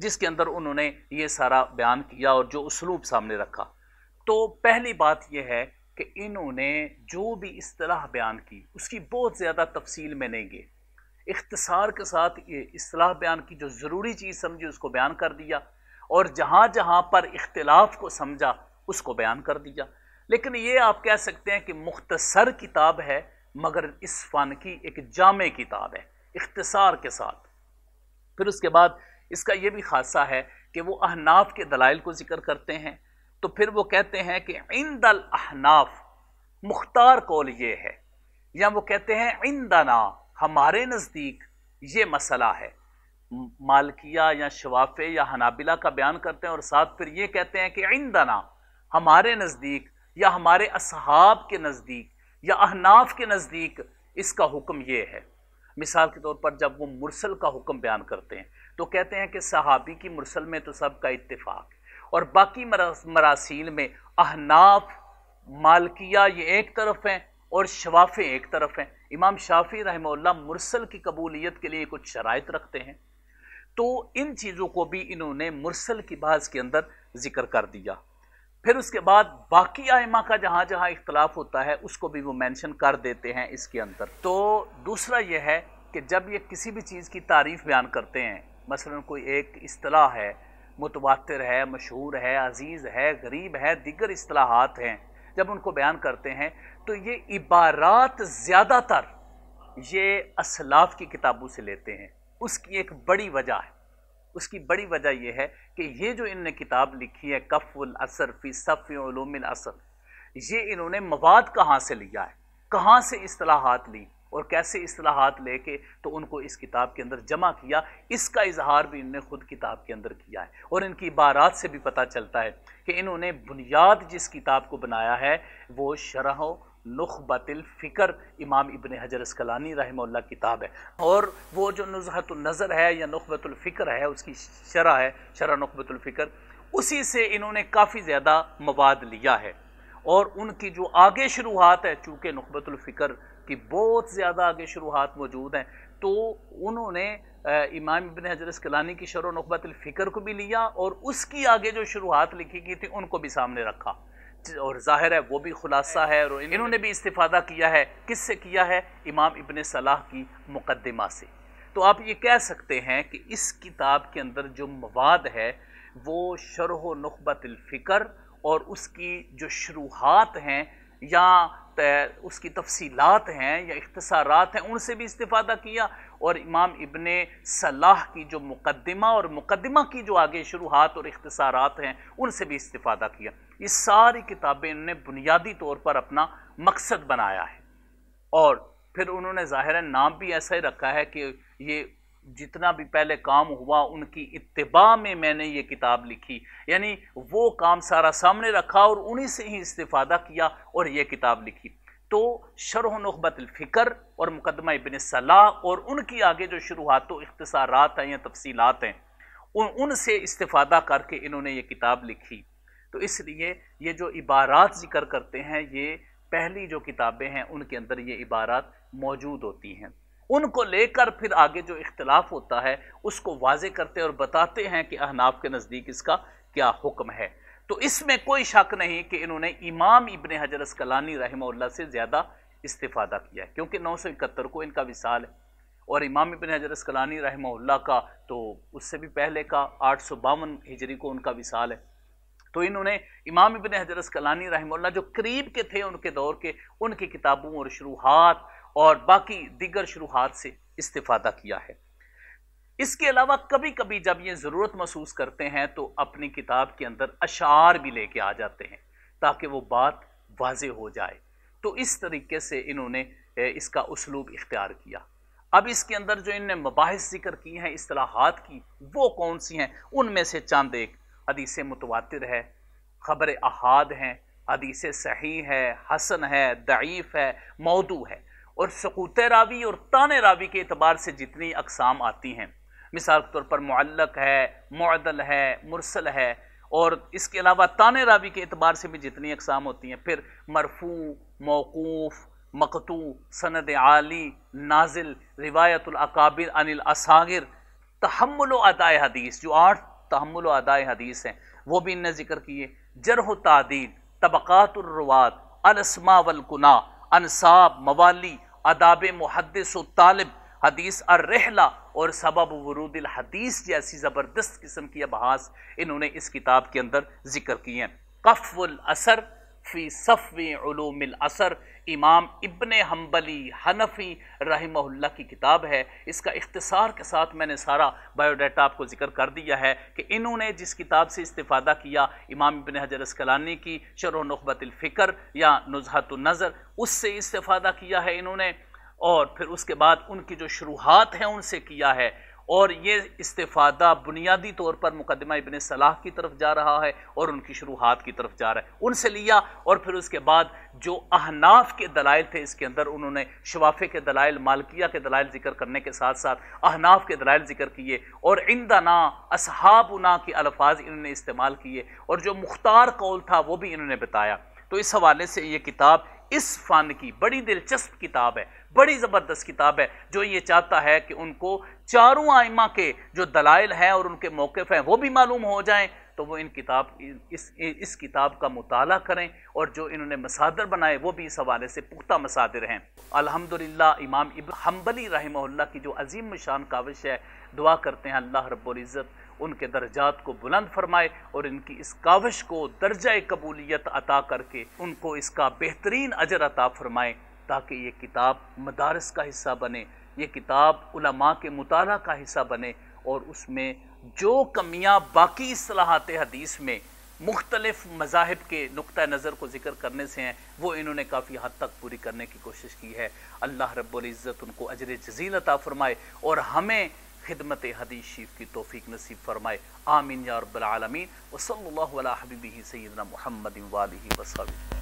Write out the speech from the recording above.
جس کے اندر انہوں نے یہ سارا بیان کیا اور جو اسلوب سامنے رکھا۔ تو پہلی بات یہ ہے کہ انہوں نے جو بھی اصطلاح بیان کی اس کی بہت زیادہ تفصیل میں نہیں گئے، اختصار کے ساتھ یہ اصطلاح بیان کی، جو ضروری چیز سمجھی اس کو بیان کر دیا، اور جہاں جہاں پر اختلاف کو سمجھا اس کو بیان کر دیا۔ لیکن یہ آپ کہہ سکتے ہیں کہ مختصر کتاب ہے، مگر اس فن کی ایک جامع کتاب ہے اختصار کے ساتھ۔ پھر اس کے بعد اس کا یہ بھی خاصہ ہے کہ وہ احناف کے دلائل کو ذکر کرتے ہیں، تو پھر وہ کہتے ہیں کہ عند الاحناف مختار قول یہ ہے، یا وہ کہتے ہیں عندنا ہمارے نزدیک یہ مسئلہ ہے۔ مالکیہ یا شوافع یا حنابلہ کا بیان کرتے ہیں اور ساتھ پھر یہ کہتے ہیں کہ عندنا ہمارے نزدیک، یا ہمارے اصحاب کے نزدیک، یا احناف کے نزدیک اس کا حکم یہ ہے۔ مثال کے طور پر جب وہ مرسل کا حکم بیان کرتے ہیں تو کہتے ہیں کہ صحابی کی مرسل میں تو سب کا اتفاق ہے، اور باقی مراسیل میں احناف مالکیہ یہ ایک طرف ہیں اور شوافع ایک طرف ہیں۔ امام شافعی رحمہ اللہ مرسل کی قبولیت کے لیے کچھ شرائط رکھتے ہیں، تو ان چیزوں کو بھی انہوں نے مرسل کی بحث کے اندر ذکر کر دیا۔ پھر اس کے بعد باقی ائمہ کا جہاں جہاں اختلاف ہوتا ہے اس کو بھی وہ مینشن کر دیتے ہیں اس کے اندر۔ تو دوسرا یہ ہے کہ جب یہ کسی بھی چیز کی تعریف بیان کرتے ہیں، مثلا کوئی ایک اصطلاح ہے، متواتر ہے، مشہور ہے، عزیز ہے، غریب ہے، دیگر اصطلاحات ہیں، جب ان کو بیان کرتے ہیں تو یہ عبارات زیادہ تر یہ اسلاف کی کتابوں سے لیتے ہیں۔ اس کی ایک بڑی وجہ ہے، اس کی بڑی وجہ یہ ہے کہ یہ جو ان نے کتاب لکھی ہے کف الاثر فی صف علوم الاثر، یہ انہوں نے مواد کہاں سے لیا ہے، کہاں سے اصطلاحات لی اور کیسے اصطلاحات لے کے تو ان کو اس کتاب کے اندر جمع کیا، اس کا اظہار بھی انہوں نے خود کتاب کے اندر کیا ہے۔ اور ان کی عبارات سے بھی پتہ چلتا ہے کہ انہوں نے بنیاد جس کتاب کو بنایا ہے وہ شرح نخبۃ الفکر امام ابن حجر اسقلانی رحمہ اللہ کتاب ہے، اور وہ جو نزہۃ النظر ہے یا نخبۃ الفکر ہے اس کی شرح ہے، شرح نخبۃ الفکر، اسی سے انہوں نے کافی زیادہ مواد لیا ہے۔ اور ان کی جو آگے شروحات ہے، چونکہ نخبۃ الفکر کی بہت زیادہ آگے شروحات موجود ہیں، تو انہوں نے امام ابن حجر اسقلانی کی شرح نخبۃ الفکر کو بھی لیا اور اس کی آگے جو شروحات لکھی گئی تھی ان کو بھی سامنے رکھا، اور ظاہر ہے وہ بھی خلاصہ ہے، اور انہوں نے بھی استفادہ کیا ہے۔ کس سے کیا ہے؟ امام ابن صلاح کی مقدمہ سے۔ تو آپ یہ کہہ سکتے ہیں کہ اس کتاب کے اندر جو مواد ہے وہ شرح نخبۃ الفکر اور اس کی جو شروحات ہیں یا اس کی تفصیلات ہیں یا اختصارات ہیں ان سے بھی استفادہ کیا، اور امام ابن صلاح کی جو مقدمہ اور مقدمہ کی جو آگے شروحات اور اختصارات ہیں ان سے بھی استفادہ کیا۔ یہ ساری کتابیں انہوں نے بنیادی طور پر اپنا مقصد بنایا ہے، اور پھر انہوں نے ظاہراً نام بھی ایسا ہی رکھا ہے کہ یہ جتنا بھی پہلے کام ہوا ان کی اتباع میں نے یہ کتاب لکھی، یعنی وہ کام سارا سامنے رکھا اور انہی سے ہی استفادہ کیا اور یہ کتاب لکھی۔ تو شرح نخبۃ الفکر اور مقدمہ ابن صلاح اور ان کی آگے جو شروحات و اختصارات ہیں یا تفصیلات ہیں ان سے استفادہ کر کے انہوں نے یہ کتاب لکھی۔ تو اس لیے یہ جو عبارات ذکر کرتے ہیں یہ پہلی جو کتابیں ہیں ان کے اندر یہ عبارات موجود ہوتی ہیں، ان کو لے کر پھر آگے جو اختلاف ہوتا ہے اس کو واضح کرتے اور بتاتے ہیں کہ احناف کے نزدیک اس کا کیا حکم ہے۔ تو اس میں کوئی شک نہیں کہ انہوں نے امام ابن حجر اسقلانی رحمہ اللہ سے زیادہ استفادہ کیا ہے، کیونکہ 971 کو ان کا وصال ہے، اور امام ابن حجر اسقلانی رحمہ اللہ کا تو اس سے بھی پہلے کا 852 ہجری کو ان کا وصال ہے۔ تو انہوں نے امام ابن حجر اسقلانی رحمہ اللہ جو قریب کے تھے ان کے دور کے، ان کی کتابوں اور شروحات اور باقی دیگر شروحات سے استفادہ کیا ہے۔ اس کے علاوہ کبھی کبھی جب یہ ضرورت محسوس کرتے ہیں تو اپنی کتاب کے اندر اشعار بھی لے کے آ جاتے ہیں تاکہ وہ بات واضح ہو جائے۔ تو اس طریقے سے انہوں نے اس کا اسلوب اختیار کیا۔ اب اس کے اندر جو انہوں نے مباحث ذکر کی ہیں اصطلاحات کی، وہ کون سی ہیں؟ ان میں سے چند ایک: حدیث متواتر ہے، خبر احاد ہیں، حدیث صحیح ہے، حسن ہے، ضعیف ہے، موضوع ہے، اور سقوط راوی اور طعن راوی کے اعتبار سے جتنی اقسام آتی ہیں، مثال کے طور پر معلق ہے، معدل ہے، مرسل ہے، اور اس کے علاوہ طعن راوی کے اعتبار سے بھی جتنی اقسام ہوتی ہیں، پھر مرفوع، موقوف، مقطوع، سند عالی، نازل، روایت الاکابر عن الاصاغر، تحمل و اداء حدیث، جو 8 تحمل و ادائے حدیث ہیں وہ بھی انہیں ذکر کیے، جرح و تعدیل، طبقات الروات، الاسماء والکنا، انساب، موالی، آداب محدث و طالب، حدیث الرحلہ اور سبب ورود الحدیث جیسی زبردست قسم کی ابحاث انہوں نے اس کتاب کے اندر ذکر کی ہیں۔ قف الاثر فی صفو علوم الاثر، امام ابن حنبلی حنفی رحمہ اللہ کی کتاب ہے۔ اس کا اختصار کے ساتھ میں نے سارا بایو ڈیٹا آپ کو ذکر کر دیا ہے کہ انہوں نے جس کتاب سے استفادہ کیا، امام ابن حجر عسقلانی کی شرح نخبۃ الفکر یا نزہۃ النظر، اس سے استفادہ کیا ہے انہوں نے، اور پھر اس کے بعد ان کی جو شروحات ہیں ان سے کیا ہے، اور یہ استفادہ بنیادی طور پر مقدمہ ابن صلاح کی طرف جا رہا ہے اور ان کی شروحات کی طرف جا رہا ہے، ان سے لیا، اور پھر اس کے بعد جو احناف کے دلائل تھے اس کے اندر انہوں نے شوافی کے دلائل، مالکیہ کے دلائل ذکر کرنے کے ساتھ ساتھ احناف کے دلائل ذکر کیے، اور عندنا اصحابنا کے الفاظ انہوں نے استعمال کیے، اور جو مختار قول تھا وہ بھی انہوں نے بتایا۔ تو اس حوالے سے یہ کتاب اس فن کی بڑی دلچسپ کتاب ہے، بڑی زبردست کتاب ہے، جو یہ چاہتا ہے کہ ان کو چاروں ائمہ کے جو دلائل ہیں اور ان کے موقف ہیں وہ بھی معلوم ہو جائیں، تو وہ اس کتاب کا مطالعہ کریں، اور جو انہوں نے مصادر بنائے وہ بھی اس حوالے سے پختہ مصادر ہیں۔ الحمدللہ امام ابن حنبلی رحمہ اللہ کی جو عظیم شان کاوش ہے، دعا کرتے ہیں اللہ رب العزت ان کے درجات کو بلند فرمائے اور ان کی اس کاوش کو درجہ قبولیت عطا کر کے ان کو اس کا بہترین اجر عطا فرمائے، تاکہ یہ کتاب مدارس کا حصہ بنے، یہ کتاب علماء کے مطالعہ کا حصہ بنے، اور اس میں جو کمیاں باقی اصطلاحات حدیث میں مختلف مذاہب کے نقطہ نظر کو ذکر کرنے سے ہیں وہ انہوں نے کافی حد تک پوری کرنے کی کوشش کی ہے۔ اللہ رب العزت ان کو اجر جزیل عطا فرمائے اور ہمیں خدمت حدیث شریف کی توفیق نصیب فرمائے، آمین یا رب العالمین۔ وصلی اللہ علی حبیبہ سیدنا محمد وآلہ وصحبہ۔